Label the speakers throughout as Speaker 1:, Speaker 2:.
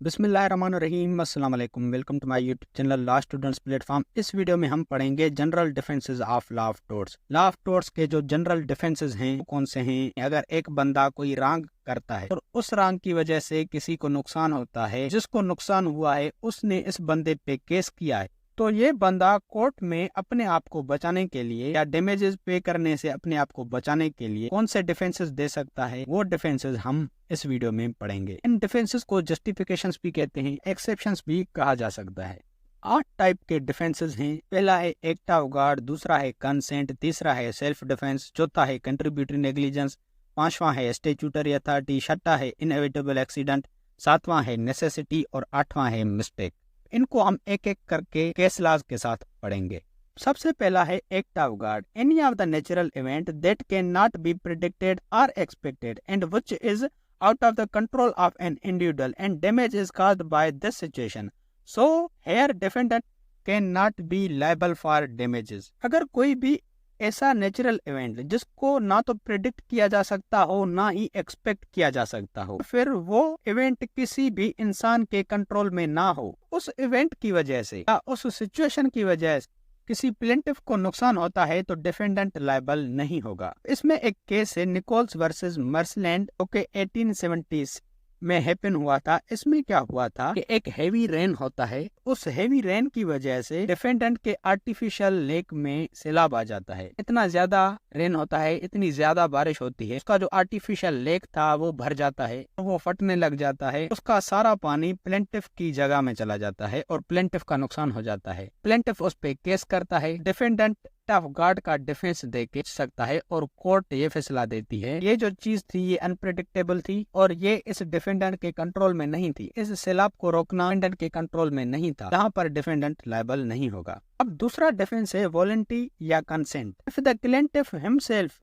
Speaker 1: बिस्मिल्लाहिर्रहमानिर्रहीम, अस्सलाम वालेकुम। Welcome to my YouTube channel law students platform. इस वीडियो में हम पढ़ेंगे general defences of law of torts. Law of torts के जो जनरल डिफेंसेस हैं वो कौन से हैं। अगर एक बंदा कोई रॉन्ग करता है और उस रॉन्ग की वजह से किसी को नुकसान होता है, जिसको नुकसान हुआ है उसने इस बंदे पे केस किया है, तो ये बंदा कोर्ट में अपने आप को बचाने के लिए या डैमेजेस पे करने से अपने आप को बचाने के लिए कौन से डिफेंसेस दे सकता है, वो डिफेंसेस हम इस वीडियो में पढ़ेंगे। इन डिफेंसेस को जस्टिफिकेशंस भी कहते हैं, एक्सेप्शंस भी कहा जा सकता है। 8 टाइप के डिफेंसेस हैं। पहला है एक्ट ऑफ गॉड, दूसरा है कंसेंट, तीसरा है सेल्फ डिफेंस, चौथा है कंट्रीब्यूटरी नेग्लिजेंस, पांचवां है स्टैट्यूटरी अथॉरिटी, छठा है इनएविटेबल एक्सीडेंट, सातवां है नेसेसिटी और आठवां है मिस्टेक। इनको हम एक एक करके केस लॉज के साथ पढ़ेंगे। सबसे पहला है act of God. Any of the natural event that can not be predicted or expected and which is out of the control of an individual and damage is caused by this situation, so here defendant cannot be liable for damages। अगर कोई भी ऐसा natural event जिसको ना तो predict किया जा सकता हो ना ही एक्सपेक्ट किया जा सकता हो, फिर वो इवेंट किसी भी इंसान के कंट्रोल में ना हो, उस इवेंट की वजह से या उस सिचुएशन की वजह से किसी प्लेंटिफ को नुकसान होता है तो डिफेंडेंट लायबल नहीं होगा। इसमें एक केस है निकोल्स वर्सेस मर्सलैंड, 1870 में हैपन हुआ था। इसमें क्या हुआ था कि एक हेवी रेन होता है, उस हेवी रेन की वजह से डिफेंडेंट के आर्टिफिशियल लेक में सैलाब आ जाता है। इतना ज्यादा रेन होता है, इतनी ज्यादा बारिश होती है, उसका जो आर्टिफिशियल लेक था वो भर जाता है, वो फटने लग जाता है, उसका सारा पानी प्लेंटिफ की जगह में चला जाता है और प्लेंटिफ का नुकसान हो जाता है। प्लेंटिफ उस पे केस करता है, डिफेंडेंट ऑफ गॉड का डिफेंस दे के सकता है और कोर्ट ये फैसला देती है ये जो चीज थी ये अनप्रेडिक्टेबल थी और ये इस डिफेंडेंट के कंट्रोल में नहीं थी। इस सैलाब को रोकना डिफेंडेंट के कंट्रोल में नहीं था, जहाँ पर डिफेंडेंट लायबल नहीं होगा। अब दूसरा डिफेंस है वॉलंटी या consent. If the plaintiff himself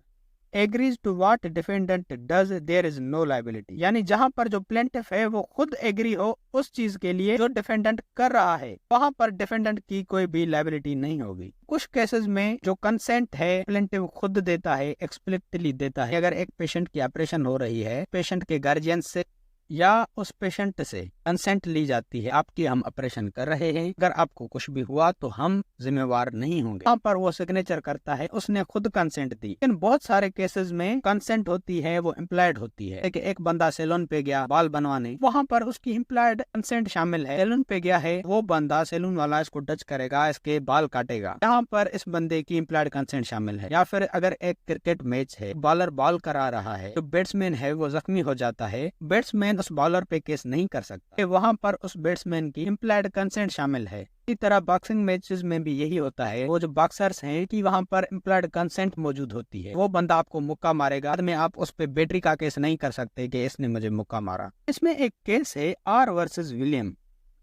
Speaker 1: agrees to what defendant does there is no liability, यानी जहाँ पर जो प्लेंटिफ है वो खुद एग्री हो उस चीज के लिए जो डिफेंडेंट कर रहा है, वहाँ पर डिफेंडेंट की कोई भी लायबिलिटी नहीं होगी। कुछ केसेस में जो कंसेंट है प्लेंटिफ खुद देता है, एक्सप्लिसिटली देता है। अगर एक पेशेंट की ऑपरेशन हो रही है, पेशेंट के गार्जियन से या उस पेशेंट से कंसेंट ली जाती है, आपकी हम ऑपरेशन कर रहे हैं, अगर आपको कुछ भी हुआ तो हम जिम्मेवार नहीं होंगे, यहाँ पर वो सिग्नेचर करता है, उसने खुद कंसेंट दी। लेकिन बहुत सारे केसेस में कंसेंट होती है वो इम्प्लाइड होती है। एक बंदा सैलून पे गया बाल बनवाने, वहाँ पर उसकी इम्प्लाइड कंसेंट शामिल है। सैलून पे गया है, वो बंदा सैलून वाला इसको टच करेगा, इसके बाल काटेगा, यहाँ पर इस बंदे की इम्प्लाइड कंसेंट शामिल है। या फिर अगर एक क्रिकेट मैच है, बॉलर बॉल करा रहा है, तो बैट्समैन है वो जख्मी हो जाता है, बैट्समैन उस बॉलर पे केस नहीं कर सकता, वहाँ पर उस बैट्समैन की इम्प्लाइड कंसेंट शामिल है। इसी तरह बॉक्सिंग मैचेस में भी यही होता है, वो जो बॉक्सर्स हैं कि वहाँ पर इम्प्लाइड कंसेंट मौजूद होती है। वो बंदा आपको मुक्का मारेगा, बाद में आप उस पे बैटरी का केस नहीं कर सकते कि इसने मुझे मुक्का मारा। इसमें एक केस है आर वर्सेस विलियम।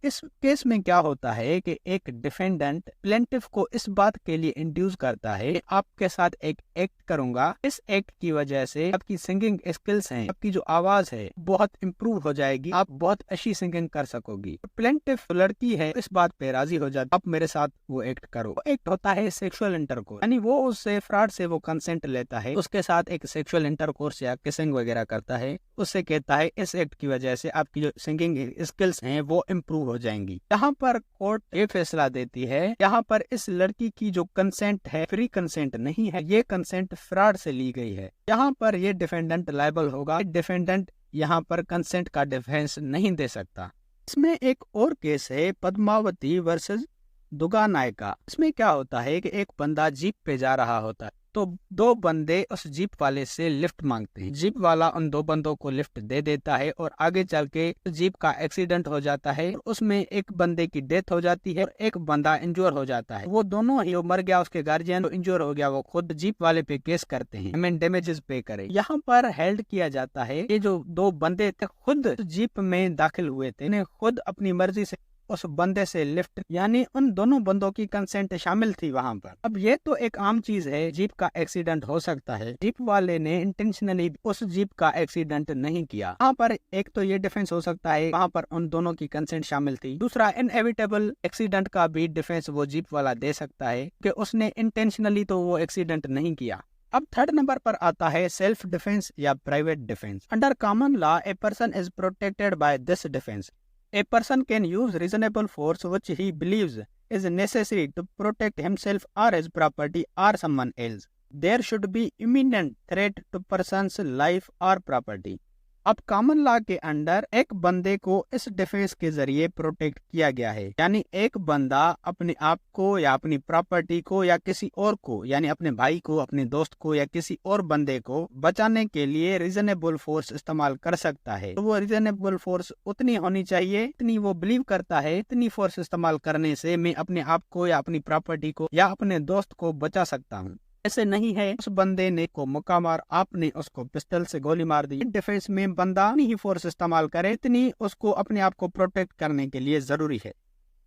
Speaker 1: इस केस में क्या होता है कि एक डिफेंडेंट प्लेंटिफ को इस बात के लिए इंड्यूस करता है कि आपके साथ एक एक्ट करूंगा, इस एक्ट की वजह से आपकी सिंगिंग स्किल्स हैं, आपकी जो आवाज है बहुत इम्प्रूव हो जाएगी, आप बहुत अच्छी सिंगिंग कर सकोगी। प्लेंटिफ लड़की है, इस बात पे राजी हो जाती, आप मेरे साथ वो एक्ट करो। एक्ट होता है सेक्सुअल इंटरकोर्स, यानी वो उससे फ्रॉड से वो कंसेंट लेता है, उसके साथ एक सेक्सुअल इंटरकोर्स या किसिंग वगैरह करता है, उससे कहता है इस एक्ट की वजह से आपकी जो सिंगिंग स्किल्स हैं वो इम्प्रूव हो जाएंगी। यहाँ पर कोर्ट ये फैसला देती है, यहाँ पर इस लड़की की जो कंसेंट है फ्री कंसेंट नहीं है, ये कंसेंट फ्रॉड से ली गई है, यहाँ पर ये डिफेंडेंट लायबल होगा। डिफेंडेंट यहाँ पर कंसेंट का डिफेंस नहीं दे सकता। इसमें एक और केस है पद्मावती वर्सेस दुगा नायका। इसमें क्या होता है कि एक बंदा जीप पे जा रहा होता है, तो दो बंदे उस जीप वाले से लिफ्ट मांगते हैं। जीप वाला उन दो बंदों को लिफ्ट दे देता है और आगे चल के जीप का एक्सीडेंट हो जाता है, उसमें एक बंदे की डेथ हो जाती है और एक बंदा इंजोर हो जाता है। वो दोनों ही, वो मर गया, उसके गार्जियन इंजोर हो गया, वो खुद जीप वाले पे केस करते हैं, हमें डैमेजेस पे करे। यहाँ पर हेल्ड किया जाता है ये जो दो बंदे थे खुद जीप में दाखिल हुए थे, इन्हें खुद अपनी मर्जी से उस बंदे से लिफ्ट, यानी उन दोनों बंदों की कंसेंट शामिल थी वहाँ पर। अब ये तो एक आम चीज है, जीप का एक्सीडेंट हो सकता है, जीप वाले ने इंटेंशनली उस जीप का एक्सीडेंट नहीं किया। वहाँ पर एक तो ये डिफेंस हो सकता है, वहाँ पर उन दोनों की कंसेंट शामिल थी। दूसरा इनएविटेबल एक्सीडेंट का भी डिफेंस वो जीप वाला दे सकता है कि उसने इंटेंशनली तो वो एक्सीडेंट नहीं किया। अब थर्ड नंबर पर आता है सेल्फ डिफेंस या private defence. Under common law a person is protected by this defence. A person can use reasonable force which he believes is necessary to protect himself or his property or someone else. There should be imminent threat to person's life or property. अब common law के under एक बंदे को इस defence के जरिए protect किया गया है, यानी एक बंदा अपने आप को या अपनी प्रॉपर्टी को या किसी और को, यानी अपने भाई को, अपने दोस्त को या किसी और बंदे को बचाने के लिए रीजनेबल फोर्स इस्तेमाल कर सकता है। तो वो रीजनेबल फोर्स उतनी होनी चाहिए इतनी वो बिलीव करता है, इतनी फोर्स इस्तेमाल करने से मैं अपने आप को या अपनी प्रॉपर्टी को या अपने दोस्त को बचा सकता हूँ। ऐसे नहीं है उस बंदे ने को मौका मार, आपने उसको पिस्टल से गोली मार दी। डिफेंस में बंदा इतनी ही फोर्स इस्तेमाल करे इतनी उसको अपने आप को प्रोटेक्ट करने के लिए जरूरी है।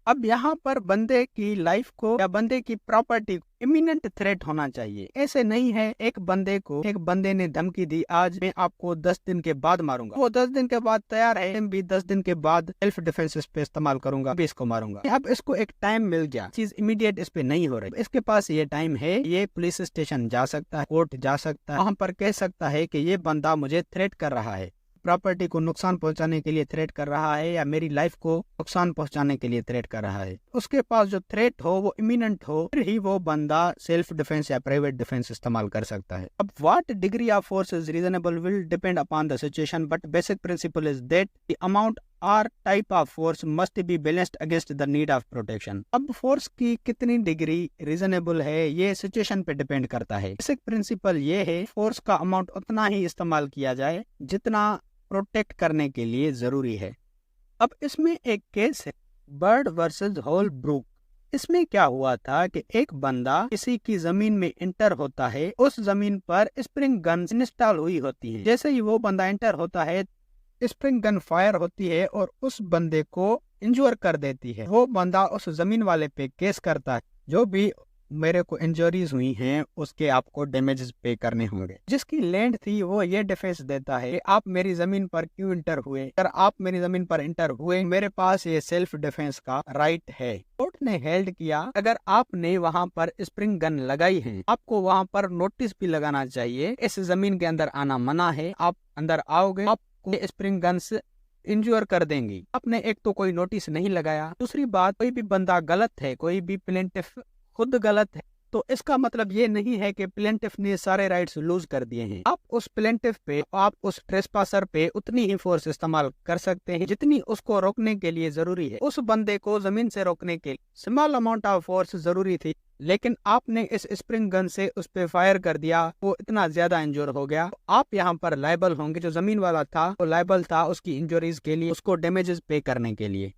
Speaker 1: अब यहाँ पर बंदे की लाइफ को या बंदे की प्रॉपर्टी को इमिनेंट थ्रेट होना चाहिए। ऐसे नहीं है एक बंदे ने धमकी दी आज मैं आपको 10 दिन के बाद मारूंगा, वो 10 दिन के बाद तैयार है, मैं भी 10 दिन के बाद सेल्फ डिफेंस पे इस्तेमाल करूंगा, भी इसको मारूंगा। अब इसको एक टाइम मिल गया, चीज इमीडिएट इस पे नहीं हो रही, इसके पास ये टाइम है, ये पुलिस स्टेशन जा सकता है, कोर्ट जा सकता है, वहाँ पर कह सकता है कि ये बंदा मुझे थ्रेट कर रहा है, प्रॉपर्टी को नुकसान पहुंचाने के लिए थ्रेट कर रहा है या मेरी लाइफ को नुकसान पहुंचाने के लिए थ्रेट कर रहा है। उसके पास जो थ्रेट हो वो इमिनेंट हो, फिर ही वो बंदा सेल्फ डिफेंस या प्राइवेट डिफेंस इस्तेमाल कर सकता है। अब what degree of force is reasonable will depend upon the situation, but basic principle is that the amount or type of force must be balanced against the need of protection. अब force की कितनी degree reasonable है ये situation पे depend करता है। Basic principle ये है फोर्स का अमाउंट उतना ही इस्तेमाल किया जाए जितना प्रोटेक्ट करने के लिए जरूरी है। अब इसमें एक केस है बर्ड वर्सेस होलब्रुक। इसमें क्या हुआ था कि एक बंदा किसी की जमीन में इंटर होता है, उस जमीन पर स्प्रिंग गन इंस्टॉल हुई होती है। जैसे ही वो बंदा इंटर होता है स्प्रिंग गन फायर होती है और उस बंदे को इंजोर कर देती है। वो बंदा उस जमीन वाले पे केस करता है, जो भी मेरे को इंजरीज हुई हैं उसके आपको डैमेजेस पे करने होंगे। जिसकी लैंड थी वो ये डिफेंस देता है कि आप मेरी जमीन पर क्यों इंटर हुए, अगर आप मेरी जमीन पर इंटर हुए मेरे पास ये सेल्फ डिफेंस का राइट है। कोर्ट ने हेल्ड किया अगर आपने वहाँ पर स्प्रिंग गन लगाई है आपको वहाँ पर नोटिस भी लगाना चाहिए, इस जमीन के अंदर आना मना है, आप अंदर आओगे आपको स्प्रिंग गन से इंजोर कर देंगी। आपने एक तो कोई नोटिस नहीं लगाया, दूसरी बात कोई भी बंदा गलत है, कोई भी प्लेंटिफ खुद गलत है, तो इसका मतलब ये नहीं है कि प्लेंटिफ ने सारे राइट्स लूज कर दिए हैं। आप उस प्लेंटिफ पे, आप उस ट्रेसपासर पे उतनी ही फोर्स इस्तेमाल कर सकते हैं जितनी उसको रोकने के लिए जरूरी है। उस बंदे को जमीन से रोकने के लिए स्मॉल अमाउंट ऑफ फोर्स जरूरी थी, लेकिन आपने इस स्प्रिंग गन से उस पे फायर कर दिया, वो इतना ज्यादा इंजोर हो गया। तो आप यहाँ पर लायबल होंगे, जो जमीन वाला था वो लायबल था उसकी इंजरीज के लिए, उसको डैमेजेस पे करने के लिए।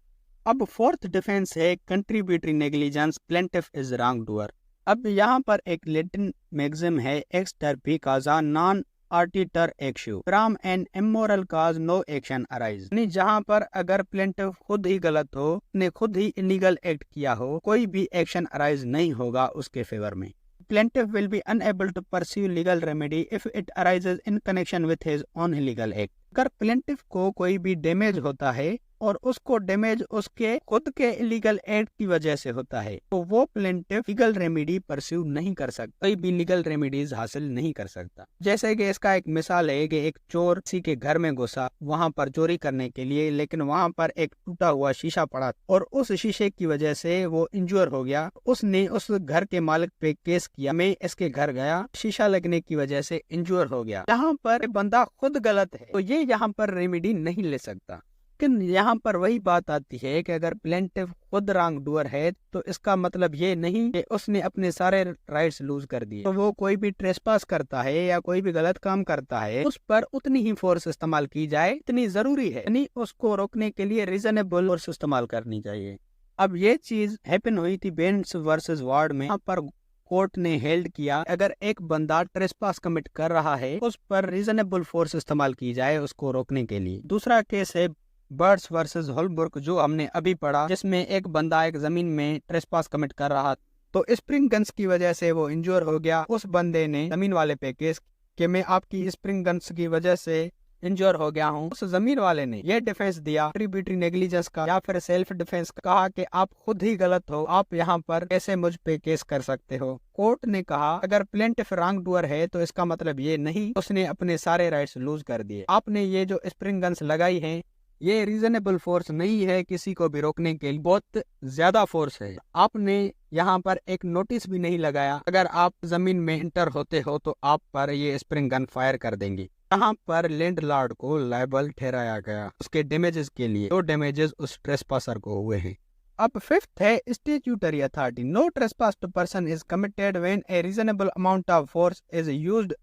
Speaker 1: अब फोर्थ डिफेंस है contributory negligence, plaintiff is wrongdoer. अब यहाँ पर एक लैटिन मैक्सिम है एक्स टर्पी काजा नॉन आर्टिटर एक्शु from an immoral cause no action arise. यानी जहाँ पर अगर प्लेंटिफ खुद ही गलत हो, ने खुद ही इलीगल एक्ट किया हो, कोई भी एक्शन अराइज नहीं होगा उसके फेवर में। Plaintiff will be unable to pursue legal remedy if it arises in connection with his own illegal act। अगर प्लेंटिफ को कोई भी डैमेज होता है और उसको डैमेज उसके खुद के इलीगल एक्ट की वजह से होता है, तो वो प्लेंटिफ लीगल रेमेडी परस्यू नहीं कर सकता, कोई भी लीगल रेमेडीज हासिल नहीं कर सकता। जैसे कि इसका एक मिसाल है कि एक चोर किसी के घर में घुसा वहां पर चोरी करने के लिए, लेकिन वहां पर एक टूटा हुआ शीशा पड़ा और उस शीशे की वजह से वो इंजोर हो गया। उसने उस घर के मालिक पे केस किया, मैं इसके घर गया, शीशा लगने की वजह से इंजोर हो गया। यहाँ पर बंदा खुद गलत है तो ये यहाँ पर रेमेडी नहीं ले सकता। लेकिन यहाँ पर वही बात आती है कि अगर प्लेंटिफ खुद रॉन्ग डूअर है तो इसका मतलब ये नहीं कि उसने अपने सारे राइट्स लूज कर दिए। तो वो कोई भी ट्रेसपास करता है या कोई भी गलत काम करता है उस पर उतनी ही फोर्स इस्तेमाल की जाए इतनी जरूरी है, यानी उसको रोकने के लिए रीजनेबल फोर्स इस्तेमाल करनी चाहिए। अब ये चीज हैपन हुई थी बेंस वर्सेस वार्ड में। यहाँ पर कोर्ट ने हेल्ड किया अगर एक बंदा ट्रेसपास कमिट कर रहा है उस पर रीजनेबल फोर्स इस्तेमाल की जाए उसको रोकने के लिए। दूसरा केस है बर्ड्स वर्सेस होलब्रुक जो हमने अभी पढ़ा, जिसमें एक बंदा एक जमीन में ट्रेसपास कमिट कर रहा तो स्प्रिंग गन्स की वजह से वो इंजोर हो गया। उस बंदे ने जमीन वाले पे केस कि मैं आपकी स्प्रिंग गन्स की वजह से इंजोर हो गया हूँ। उस जमीन वाले ने ये डिफेंस दिया कंट्रीब्यूटरी नेग्लिजेंस का या फिर सेल्फ डिफेंस का, कहा कि आप खुद ही गलत हो, आप यहाँ पर कैसे मुझ पे केस कर सकते हो। कोर्ट ने कहा अगर प्लेंटिफ रॉन्ग डूअर है तो इसका मतलब ये नहीं उसने अपने सारे राइट्स लूज कर दिए। आपने ये जो स्प्रिंग गन्स लगाई हैं ये रीजनेबल फोर्स नहीं है किसी को भी रोकने के लिए, बहुत ज्यादा फोर्स है। आपने यहाँ पर एक नोटिस भी नहीं लगाया, अगर आप जमीन में इंटर होते हो तो आप पर ये स्प्रिंग गन फायर कर देंगी। यहाँ पर लैंडलॉर्ड को लायबल ठहराया गया उसके डैमेजेस के लिए, जो डैमेजेस उस ट्रेसपासर को हुए हैं। अब फिफ्थ है statutory authority. No trespass to person is committed when a reasonable amount of force is used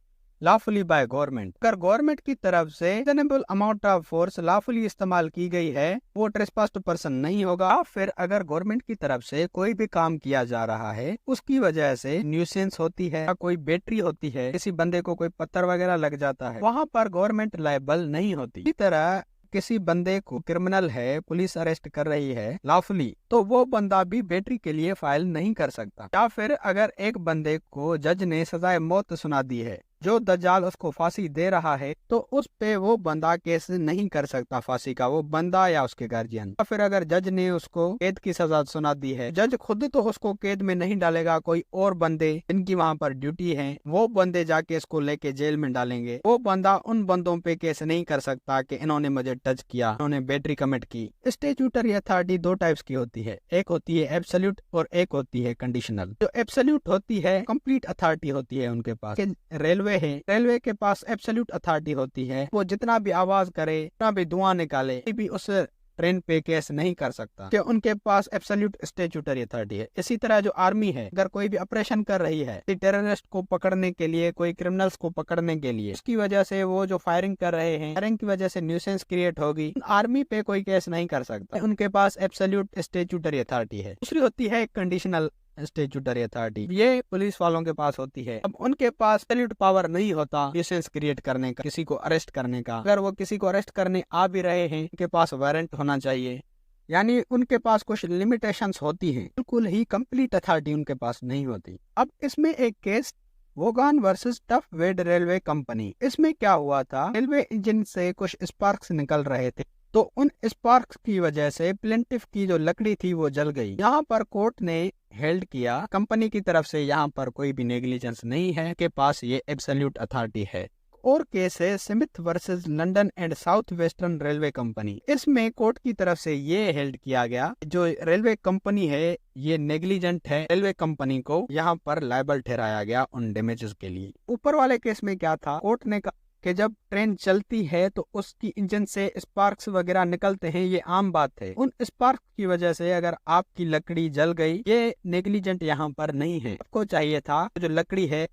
Speaker 1: lawfully by government. अगर गवर्नमेंट की तरफ से reasonable amount of force lawfully इस्तेमाल की गई है वो ट्रेसपास टू पर्सन नहीं होगा। फिर अगर गवर्नमेंट की तरफ से कोई भी काम किया जा रहा है उसकी वजह से न्यूसेंस होती है या कोई बैटरी होती है, किसी बंदे को कोई पत्थर वगैरह लग जाता है, वहाँ पर गवर्नमेंट लायबल नहीं होती। इसी तरह किसी बंदे को क्रिमिनल है, पुलिस अरेस्ट कर रही है लॉफुली, तो वो बंदा भी बैटरी के लिए फाइल नहीं कर सकता। या फिर अगर एक बंदे को जज ने सजाए मौत सुना दी है, जो दज्जाल उसको फांसी दे रहा है, तो उस पे वो बंदा केस नहीं कर सकता फांसी का, वो बंदा या उसके गार्जियन। या फिर अगर जज ने उसको कैद की सजा सुना दी है, जज खुद तो उसको कैद में नहीं डालेगा, कोई और बंदे जिनकी वहाँ पर ड्यूटी है वो बंदे जाके इसको लेके जेल में डालेंगे। वो बंदा उन बंदों पे केस नहीं कर सकता कि इन्होंने मुझे टच किया, इन्होंने बैटरी कमिट की। स्टैट्यूटरी अथॉरिटी दो टाइप्स की होती है, एक होती है एब्सोल्यूट और एक होती है कंडीशनल। जो एब्सोल्यूट होती है कंप्लीट अथॉरिटी होती है उनके पास। रेलवे है, रेलवे के पास एब्सोल्यूट अथॉरिटी होती है, वो जितना भी आवाज करे, जितना भी धुआं निकाले, भी उस ट्रेन पे केस नहीं कर सकता कि उनके पास एब्सोल्यूट स्टैट्यूटरी अथॉरिटी है। इसी तरह जो आर्मी है, अगर कोई भी ऑपरेशन कर रही है टेररिस्ट को पकड़ने के लिए, कोई क्रिमिनल्स को पकड़ने के लिए, उसकी वजह से वो जो फायरिंग कर रहे हैं, फायरिंग की वजह से न्यूसेंस क्रिएट होगी, आर्मी पे कोई केस नहीं कर सकता, उनके पास एब्सोल्यूट स्टैट्यूटरी अथॉरिटी है। दूसरी होती है कंडीशनल स्टैट्यूटरी अथॉरिटी, ये पुलिस वालों के पास होती है। अब उनके पास एब्सोल्यूट पावर नहीं होता न्यूसेंस क्रिएट करने का, किसी को अरेस्ट करने का। अगर वो किसी को अरेस्ट करने आ भी रहे हैं, उनके पास वारंट होना चाहिए, यानी उनके पास कुछ लिमिटेशंस होती हैं, बिल्कुल ही कंप्लीट अथॉरिटी उनके पास नहीं होती। अब इसमें एक केस वोगान वर्सेस टफ वेड रेलवे कंपनी। इसमें क्या हुआ था, रेलवे इंजन से कुछ स्पार्क्स निकल रहे थे, तो उन स्पार्क्स की वजह से प्लेंटिफ की जो लकड़ी थी वो जल गई। यहाँ पर कोर्ट ने हेल्ड किया कंपनी की तरफ से यहाँ पर कोई भी नेग्लिजेंस नहीं है, के पास ये एब्सोल्यूट अथॉरिटी है। और केस है Smith versus London and south western railway company. इसमें कोर्ट की तरफ से ये हेल्ड किया गया जो रेलवे कंपनी है ये नेग्लिजेंट है, रेलवे कंपनी को यहाँ पर लायबल ठहराया गया उन डैमेजेस के लिए। ऊपर वाले केस में क्या था, कोर्ट ने कहा कि जब ट्रेन चलती है तो उसकी इंजन से स्पार्क्स वगैरह निकलते हैं, ये आम बात है। उन स्पार्क्स की वजह से अगर आपकी लकड़ी जल गई, ये नेग्लिजेंट यहाँ पर नहीं है। आपको चाहिए था जो लकड़ी है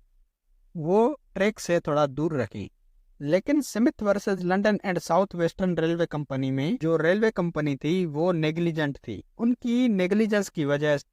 Speaker 1: वो ट्रैक से थोड़ा दूर रखें। लेकिन Smith versus London and south western railway company में जो रेलवे कंपनी थी वो नेग्लिजेंट थी, उनकी नेग्लिजेंस की वजह से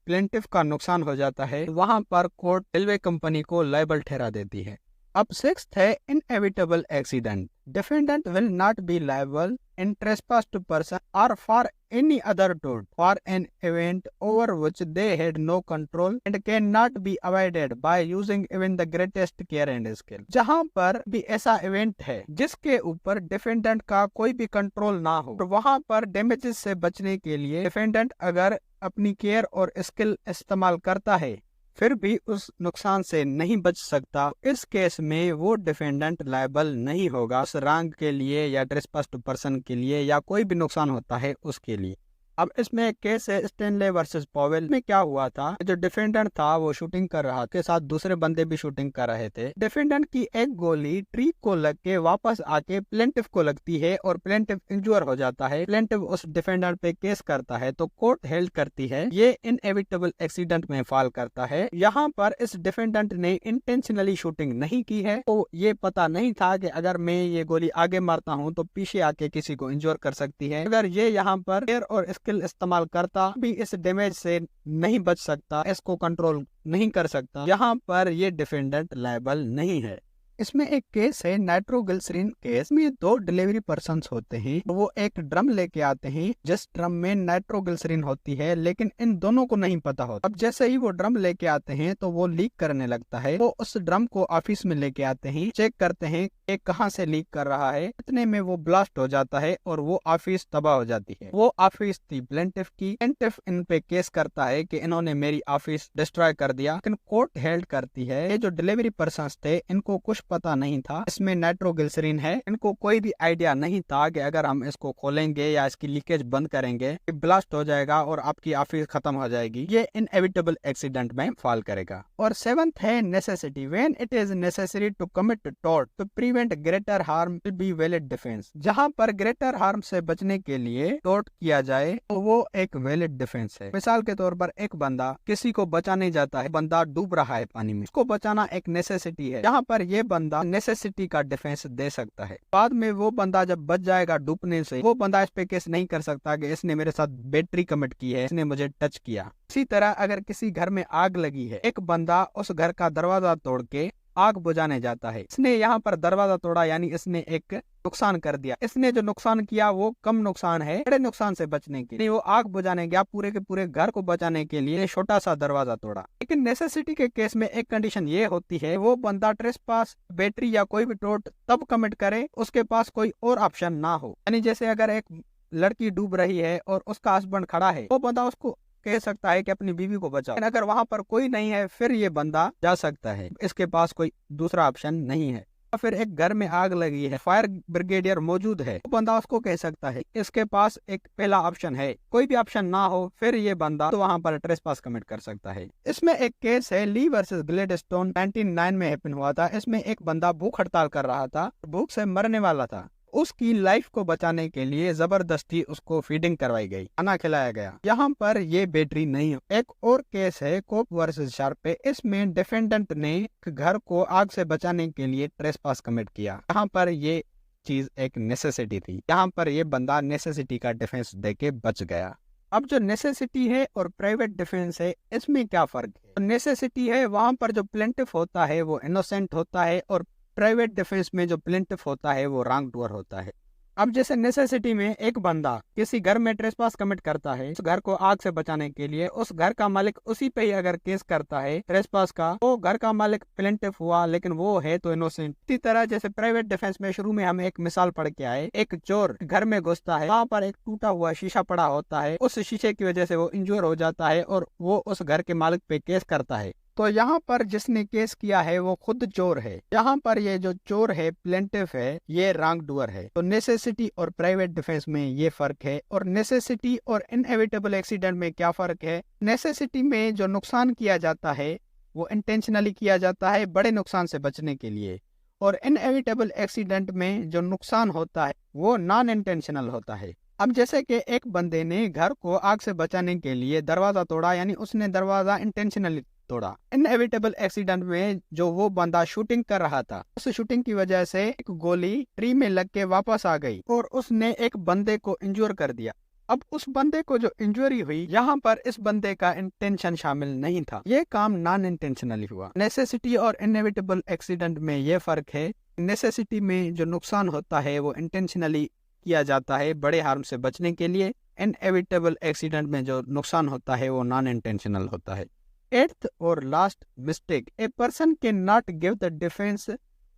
Speaker 1: प्लेंटिफ का नुकसान हो जाता है, वहां पर कोर्ट रेलवे कंपनी को लायबल ठहरा देती है। अब सिक्स्थ है inevitable accident. Defendant will not be liable in trespass to person or for any other tort for an event over which they had no control and can not be avoided by using even the greatest care and skill. जहां पर भी ऐसा event है जिसके ऊपर defendant का कोई भी कंट्रोल ना हो, वहां पर डैमेजेस से बचने के लिए डिफेंडेंट अगर अपनी केयर और स्किल इस्तेमाल करता है फिर भी उस नुकसान से नहीं बच सकता, इस केस में वो डिफेंडेंट लायबल नहीं होगा उस रॉन्ग के लिए या ट्रेसपास टू पर्सन के लिए या कोई भी नुकसान होता है उसके लिए। अब इसमें एक केस है स्टेनले वर्सेस पॉवेल में। क्या हुआ था, जो डिफेंडेंट था वो शूटिंग कर रहा के साथ दूसरे बंदे भी शूटिंग कर रहे थे। डिफेंडेंट की एक गोली ट्री को लग के वापस आके प्लेंटिफ को लगती है और प्लेंटिफ इंजूर हो जाता है। प्लेंटिफ उस डिफेंडेंट पे केस करता है तो कोर्ट हेल्ड करती है ये इनएविटेबल एक्सीडेंट में फॉल करता है। यहाँ पर इस डिफेंडेंट ने इंटेंशनली शूटिंग नहीं की है, तो ये पता नहीं था कि अगर मैं ये गोली आगे मारता हूँ तो पीछे आके किसी को इंजूर कर सकती है। अगर ये यहाँ पर केयर और इस्तेमाल करता भी इस डैमेज से नहीं बच सकता, इसको कंट्रोल नहीं कर सकता, यहाँ पर ये डिफेंडेंट लायबल नहीं है। इसमें एक केस है नाइट्रोग्लिसरीन केस में। दो डिलीवरी पर्सन्स होते हैं, वो एक ड्रम लेके आते हैं जिस ड्रम में नाइट्रोग्लिसरीन होती है, लेकिन इन दोनों को नहीं पता होता। अब जैसे ही वो ड्रम लेके आते हैं तो वो लीक करने लगता है। वो उस ड्रम को ऑफिस में लेके आते हैं, चेक करते हैं कि कहाँ से लीक कर रहा है। इतने में वो ब्लास्ट हो जाता है और वो ऑफिस तबाह हो जाती है। वो ऑफिस थी प्लेंटिफ की। प्लेंटिफ इन पे केस करता है कि इन्होंने मेरी ऑफिस डिस्ट्रॉय कर दिया, लेकिन कोर्ट हेल्ड करती है ये जो डिलीवरी पर्सन्स थे इनको कुछ पता नहीं था इसमें नाइट्रोग्लिसरीन है। इनको कोई भी आइडिया नहीं था कि अगर हम इसको खोलेंगे या इसकी लीकेज बंद करेंगे ब्लास्ट हो जाएगा और आपकी ऑफिस खत्म हो जाएगी। ये इनएविटेबल एक्सीडेंट में फॉल करेगा। और 7th है necessity. When it is necessary to commit tort to prevent greater harm will be valid defence. जहाँ पर ग्रेटर हार्म से बचने के लिए टॉर्ट किया जाए तो वो एक वैलिड डिफेंस है। मिसाल के तौर पर एक बंदा किसी को बचाने जाता है, बंदा डूब रहा है पानी में, उसको बचाना एक नेसेसिटी है। यहाँ पर ये बंदा नेसेसिटी का डिफेंस दे सकता है। बाद में वो बंदा जब बच जाएगा डूबने से, वो बंदा इस पे केस नहीं कर सकता कि इसने मेरे साथ बैटरी कमिट की है, इसने मुझे टच किया। इसी तरह अगर किसी घर में आग लगी है, एक बंदा उस घर का दरवाजा तोड़ के आग बुझाने जाता है, इसने यहाँ पर दरवाजा तोड़ा यानी इसने एक नुकसान कर दिया। इसने जो नुकसान किया वो कम नुकसान है, बड़े नुकसान से बचने के लिए वो आग बुझाने गया, पूरे के पूरे घर को बचाने के लिए छोटा सा दरवाजा तोड़ा। लेकिन नेसेसिटी के केस में एक कंडीशन ये होती है, वो बंदा ट्रेसपास, बैटरी या कोई भी टॉर्ट तब कमिट करे उसके पास कोई और ऑप्शन ना हो। यानी जैसे अगर एक लड़की डूब रही है और उसका हस्बैंड खड़ा है, वो बंदा उसको कह सकता है कि अपनी बीवी को बचाओ। लेकिन अगर वहां पर कोई नहीं है फिर ये बंदा जा सकता है, इसके पास कोई दूसरा ऑप्शन नहीं है। फिर एक घर में आग लगी है, फायर ब्रिगेडियर मौजूद है, तो बंदा उसको कह सकता है इसके पास एक पहला ऑप्शन है। कोई भी ऑप्शन ना हो फिर ये बंदा तो वहां पर ट्रेसपास कमिट कर सकता है। इसमें एक केस है ली वर्सेस ग्लेडस्टोन, 1909 में हैपन हुआ था। इसमें एक बंदा भूख हड़ताल कर रहा था, भूख से मरने वाला था। उसकी लाइफ को बचाने के लिए जबरदस्ती उसको फीडिंग करवाई गई, खाना खिलाया गया। यहाँ पर ये बैटरी नहीं हो। एक और केस है कोप वर्सेस शार्पे। इसमें डिफेंडेंट ने घर को आग से बचाने के लिए ट्रेसपास कमिट किया। यहाँ पर ये चीज एक नेसेसिटी थी, यहाँ पर ये बंदा नेसेसिटी का डिफेंस देके बच गया। अब जो नेसेसिटी है और प्राइवेट डिफेंस है, इसमें क्या फर्क है? नेसेसिटी है वहां पर जो प्लेंटिफ होता है वो इनोसेंट होता है, और प्राइवेट डिफेंस में जो प्लेंटिफ होता है वो रॉन्ग डूअर होता है। अब जैसे नेसेसिटी में एक बंदा किसी घर में ट्रेसपास कमिट करता है, उस घर को आग से बचाने के लिए, उस घर का मालिक उसी पे ही अगर केस करता है ट्रेसपास का, वो घर का मालिक प्लेंटिफ हुआ लेकिन वो है तो इनोसेंट। इसी तरह जैसे प्राइवेट डिफेंस में शुरू में हम एक मिसाल पढ़ के आए, एक चोर घर में घुसता है, वहाँ पर एक टूटा हुआ शीशा पड़ा होता है, उस शीशे की वजह से वो इंज्योर हो जाता है और वो उस घर के मालिक पे केस करता है। तो यहाँ पर जिसने केस किया है वो खुद चोर है। यहाँ पर ये जो चोर है, प्लेंटिफ है, ये रॉन्ग डूअर है। तो नेसेसिटी और प्राइवेट डिफेंस में ये फर्क है। और नेसेसिटी और इनएविटेबल एक्सीडेंट में क्या फर्क है? नेसेसिटी में जो नुकसान किया जाता है वो इंटेंशनली किया जाता है बड़े नुकसान से बचने के लिए, और इनएविटेबल एक्सीडेंट में जो नुकसान होता है वो नॉन इंटेंशनल होता है। अब जैसे कि एक बंदे ने घर को आग से बचाने के लिए दरवाजा तोड़ा, यानी उसने दरवाजा इंटेंशनली तोड़ा। इनएविटेबल एक्सीडेंट में जो वो बंदा शूटिंग कर रहा था, उस शूटिंग की वजह से एक गोली ट्री में लग के वापस आ गई और उसने एक बंदे को इंज्योर कर दिया। अब उस बंदे को जो इंजरी हुई, यहाँ पर इस बंदे का इंटेंशन शामिल नहीं था, ये काम नॉन इंटेंशनली हुआ। नेसेसिटी और इनएविटेबल एक्सीडेंट में ये फर्क है। नेसेसिटी में जो नुकसान होता है वो इंटेंशनली किया जाता है बड़े हार्म से बचने के लिए। इनएविटेबल एक्सीडेंट में जो नुकसान होता है वो नॉन इंटेंशनल होता है। 8th और last mistake, a person can not give the defence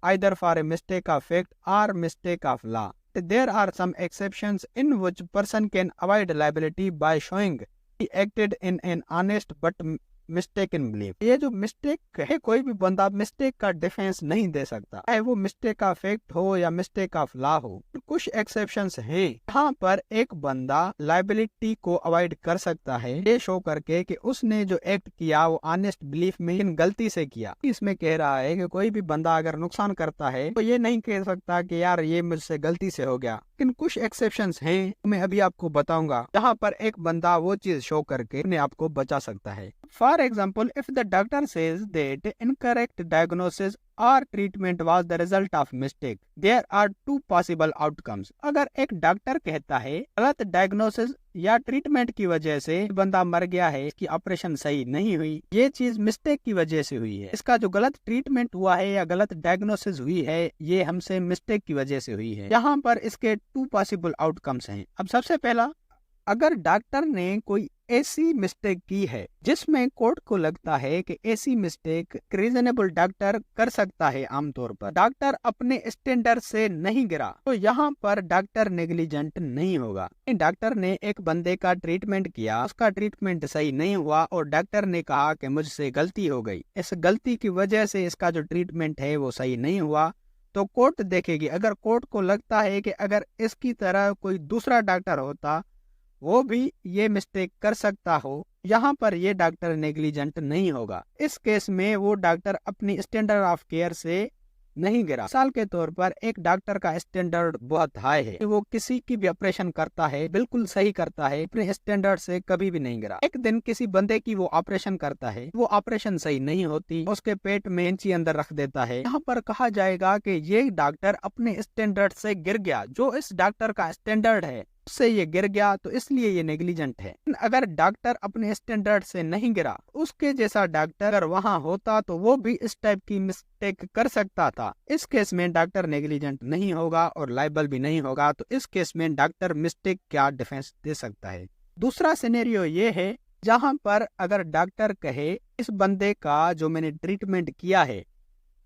Speaker 1: either for a mistake of fact or mistake of law. There are some exceptions in which person can avoid liability by showing he acted in an honest but mistaken belief. ये जो mistake है, कोई भी बंदा mistake का defence नहीं दे सकता, चाहे वो मिस्टेक ऑफ फैक्ट हो या मिस्टेक ऑफ लॉ हो। कुछ एक्सेप्शंस हैं यहाँ पर एक बंदा लाइबिलिटी को अवॉइड कर सकता है ये शो करके कि उसने जो एक्ट किया वो ऑनेस्ट बिलीफ में इन गलती से किया। इसमें कह रहा है कि कोई भी बंदा अगर नुकसान करता है तो ये नहीं कह सकता कि यार ये मुझसे गलती से हो गया। लेकिन कुछ एक्सेप्शंस हैं, मैं अभी आपको बताऊंगा, जहाँ पर एक बंदा वो चीज शो करके अपने आप को बचा सकता है। For example, if the doctor says that incorrect diagnosis or treatment was the result of mistake, there are two possible outcomes. अगर एक डॉक्टर कहता है गलत डायग्नोसिस या ट्रीटमेंट की वजह से बंदा मर गया है, इसकी ऑपरेशन सही नहीं हुई, ये चीज मिस्टेक की वजह से हुई है, इसका जो गलत ट्रीटमेंट हुआ है या गलत डायग्नोसिस हुई है ये हमसे मिस्टेक की वजह से हुई है। यहाँ पर इसके 2 पॉसिबल आउटकम्स हैं। अब सबसे पहला, अगर डॉक्टर ने कोई ऐसी मिस्टेक की है जिसमें कोर्ट को लगता है कि ऐसी मिस्टेक रीजनेबल डॉक्टर कर सकता है। आमतौर पर डॉक्टर अपने स्टैंडर्ड से नहीं गिरा तो यहाँ पर डॉक्टर नेग्लिजेंट नहीं होगा। डॉक्टर ने एक बंदे का ट्रीटमेंट किया, उसका ट्रीटमेंट सही नहीं हुआ और डॉक्टर ने कहा कि मुझसे गलती हो गई, इस गलती की वजह से इसका जो ट्रीटमेंट है वो सही नहीं हुआ। तो कोर्ट देखेगी, अगर कोर्ट को लगता है कि अगर इसकी तरह कोई दूसरा डॉक्टर होता वो भी ये मिस्टेक कर सकता हो, यहाँ पर ये डॉक्टर नेग्लिजेंट नहीं होगा। इस केस में वो डॉक्टर अपनी स्टैंडर्ड ऑफ केयर से नहीं गिरा। मिसाल के तौर पर एक डॉक्टर का स्टैंडर्ड बहुत हाई है, वो किसी की भी ऑपरेशन करता है बिल्कुल सही करता है, अपने स्टैंडर्ड से कभी भी नहीं गिरा। एक दिन किसी बंदे की वो ऑपरेशन करता है, वो ऑपरेशन सही नहीं होती, उसके पेट में इंची अंदर रख देता है। यहाँ पर कहा जाएगा कि ये डॉक्टर अपने स्टैंडर्ड से गिर गया, जो इस डॉक्टर का स्टैंडर्ड है उससे ये गिर गया तो इसलिए ये नेग्लिजेंट है। अगर डॉक्टर अपने स्टैंडर्ड से नहीं गिरा, उसके जैसा डॉक्टर अगर वहाँ होता तो वो भी इस टाइप की मिस्टेक कर सकता था। इस केस में डॉक्टर नेग्लिजेंट नहीं होगा और लायबल भी नहीं होगा। तो इस केस में डॉक्टर मिस्टेक क्या डिफेंस दे सकता है। दूसरा सिनेरियो ये है जहाँ पर अगर डॉक्टर कहे इस बंदे का जो मैंने ट्रीटमेंट किया है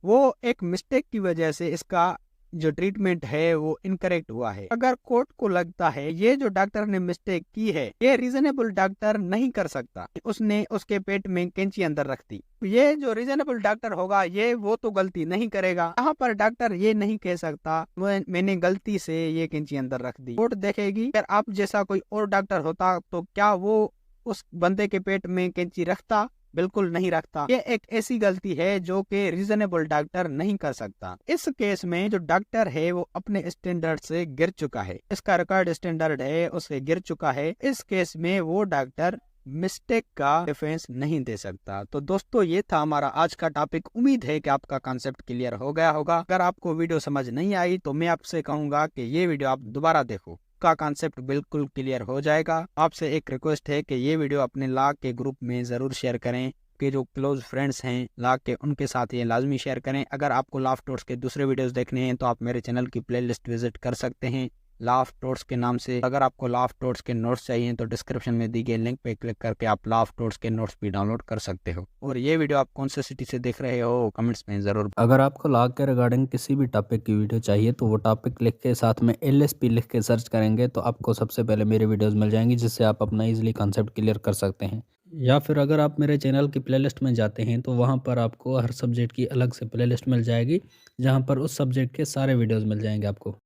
Speaker 1: वो एक मिस्टेक की वजह से इसका जो ट्रीटमेंट है वो इनकरेक्ट हुआ है। अगर कोर्ट को लगता है ये जो डॉक्टर ने मिस्टेक की है ये रीजनेबल डॉक्टर नहीं कर सकता, उसने उसके पेट में कैंची अंदर रख दी, ये जो रीजनेबल डॉक्टर होगा ये वो तो गलती नहीं करेगा। यहाँ पर डॉक्टर ये नहीं कह सकता मैंने गलती से ये कैंची अंदर रख दी। कोर्ट देखेगी अगर आप जैसा कोई और डॉक्टर होता तो क्या वो उस बंदे के पेट में कैंची रखता? बिल्कुल नहीं रखता। ये एक ऐसी गलती है जो कि रीजनेबल डॉक्टर नहीं कर सकता। इस केस में जो डॉक्टर है वो अपने स्टैंडर्ड से गिर चुका है, इसका रिकॉर्ड स्टैंडर्ड है उससे गिर चुका है। इस केस में वो डॉक्टर मिस्टेक का डिफेंस नहीं दे सकता। तो दोस्तों ये था हमारा आज का टॉपिक। उम्मीद है कि आपका कॉन्सेप्ट क्लियर हो गया होगा। अगर आपको वीडियो समझ नहीं आई तो मैं आपसे कहूंगा कि ये वीडियो आप दोबारा देखो, का कॉन्सेप्ट बिल्कुल क्लियर हो जाएगा। आपसे एक रिक्वेस्ट है कि ये वीडियो अपने लॉ के ग्रुप में जरूर शेयर करें, कि जो क्लोज फ्रेंड्स हैं लॉ के उनके साथ ये लाजमी शेयर करें। अगर आपको लॉ ऑफ टॉर्ट्स के दूसरे वीडियोस देखने हैं तो आप मेरे चैनल की प्लेलिस्ट विजिट कर सकते हैं लॉ ऑफ टॉर्ट्स के नाम से। अगर आपको लॉ ऑफ टॉर्ट्स के नोट्स चाहिए तो डिस्क्रिप्शन में दी गई लिंक पे क्लिक करके आप लॉ ऑफ टॉर्ट्स के नोट्स भी डाउनलोड कर सकते हो। और ये वीडियो आप कौन से सिटी से देख रहे हो कमेंट्स में जरूर।
Speaker 2: अगर आपको लॉ के रिगार्डिंग किसी भी टॉपिक की वीडियो चाहिए तो वो टॉपिक लिख के साथ में LSP लिख के सर्च करेंगे तो आपको सबसे पहले मेरी वीडियोस मिल जाएंगी, जिससे आप अपना इजीली कॉन्सेप्ट क्लियर कर सकते हैं। या फिर अगर आप मेरे चैनल की प्लेलिस्ट में जाते हैं तो वहाँ पर आपको हर सब्जेक्ट की अलग से प्लेलिस्ट मिल जाएगी, जहाँ पर उस सब्जेक्ट के सारे वीडियोज़ मिल जाएंगे आपको।